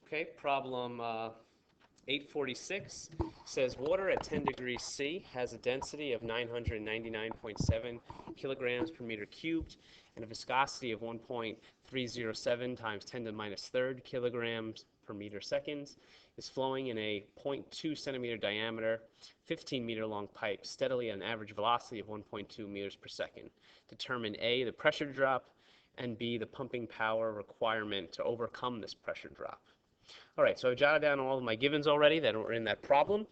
Okay, problem 846 says water at 10 degrees C has a density of 999.7 kilograms per meter cubed and a viscosity of 1.307 times 10 to the minus third kilograms per meter seconds, is flowing in a 0.2 centimeter diameter, 15 meter long pipe steadily at an average velocity of 1.2 meters per second. Determine A, the pressure drop, and B, the pumping power requirement to overcome this pressure drop. All right, so I've jotted down all of my givens already that are in that problem.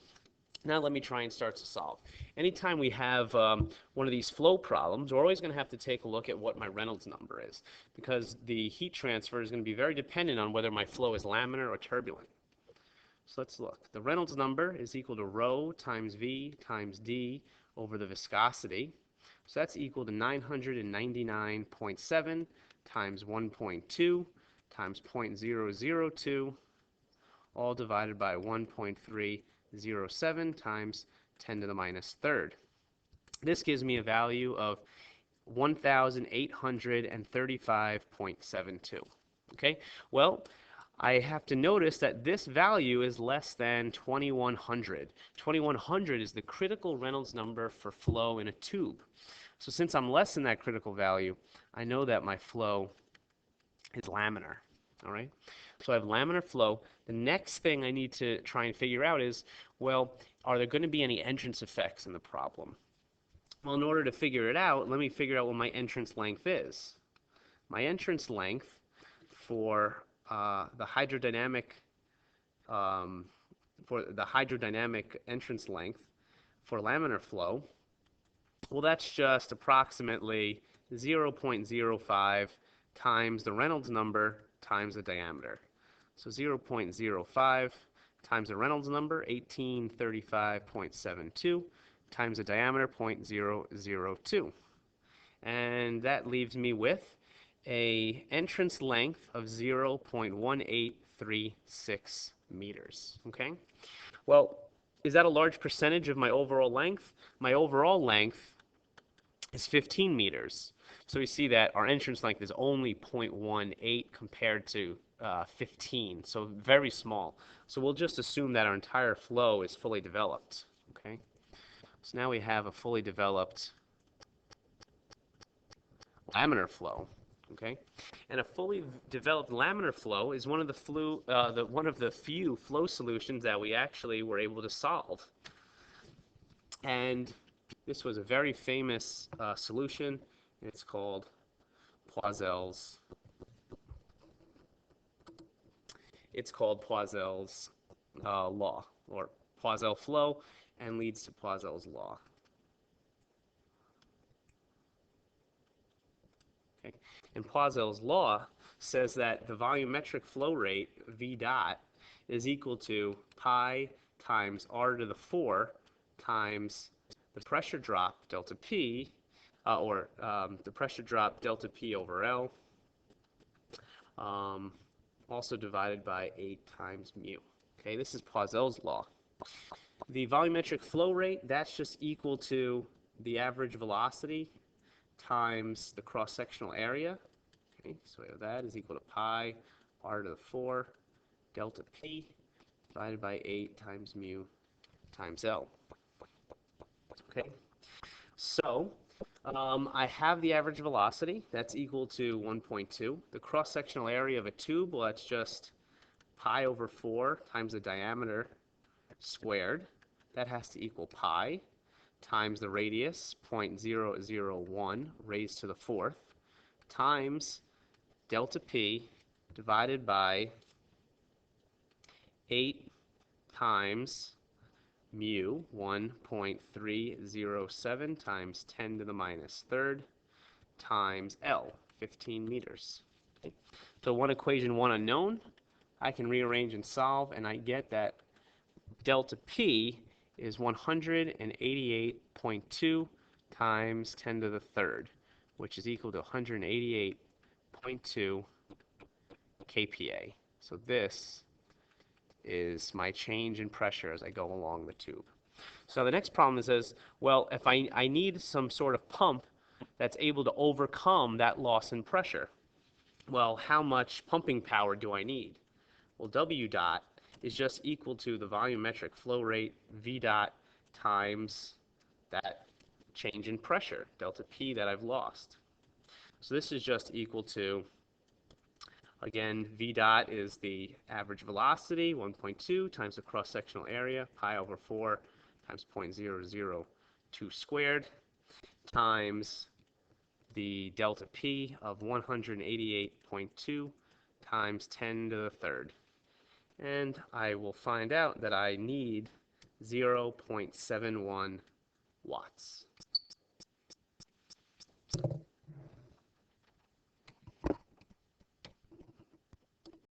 Now let me try and start to solve. Anytime we have one of these flow problems, we're always going to have to take a look at what my Reynolds number is, because the heat transfer is going to be very dependent on whether my flow is laminar or turbulent. So let's look. The Reynolds number is equal to rho times V times D over the viscosity. So that's equal to 999.7 times 1.2 times 0.002, all divided by 1.307 times 10 to the minus third. This gives me a value of 1,835.72. Okay, well, I have to notice that this value is less than 2100. 2100 is the critical Reynolds number for flow in a tube. So since I'm less than that critical value, I know that my flow is laminar. All right, so I have laminar flow. The next thing I need to try and figure out is, well, are there going to be any entrance effects in the problem? Well, in order to figure it out, let me figure out what my entrance length is. My entrance length for the hydrodynamic entrance length for laminar flow, well, that's just approximately 0.05 times the Reynolds number times the diameter. So 0.05 times the Reynolds number, 1835.72, times the diameter, 0.002. And that leaves me with a entrance length of 0.1836 meters. Okay? Well, is that a large percentage of my overall length? My overall length is 15 meters. So we see that our entrance length is only 0.18 compared to 15, so very small. So we'll just assume that our entire flow is fully developed. Okay, so now we have a fully developed laminar flow. Okay, and a fully developed laminar flow is one of the few flow solutions that we actually were able to solve. And this was a very famous solution. It's called Poiseuille's. It's called Poiseuille's law, or Poiseuille flow, and leads to Poiseuille's law. Okay. And Poiseuille's law says that the volumetric flow rate, V dot, is equal to pi times r to the 4 times the pressure drop, delta P, the pressure drop delta P over L, also divided by 8 times mu. Okay, this is Poiseuille's law. The volumetric flow rate, that's just equal to the average velocity times the cross-sectional area. Okay, so that is equal to pi r to the 4 delta P divided by 8 times mu times L. Okay, so I have the average velocity. That's equal to 1.2. The cross-sectional area of a tube, well, that's just pi over 4 times the diameter squared. That has to equal pi times the radius, 0.001 raised to the 4th, times delta P divided by 8 times mu, 1.307 times 10 to the minus third, times L, 15 meters. Okay. So one equation, one unknown, I can rearrange and solve, and I get that delta P is 188.2 times 10 to the third, which is equal to 188.2 kPa. So this is my change in pressure as I go along the tube. So the next problem says, well, if I need some sort of pump that's able to overcome that loss in pressure, well, how much pumping power do I need? Well, W dot is just equal to the volumetric flow rate, V dot, times that change in pressure, delta P, that I've lost. So this is just equal to, again, V dot is the average velocity, 1.2, times the cross-sectional area, pi over 4 times 0.002 squared, times the delta P of 188.2 times 10 to the third. And I will find out that I need 0.71 watts.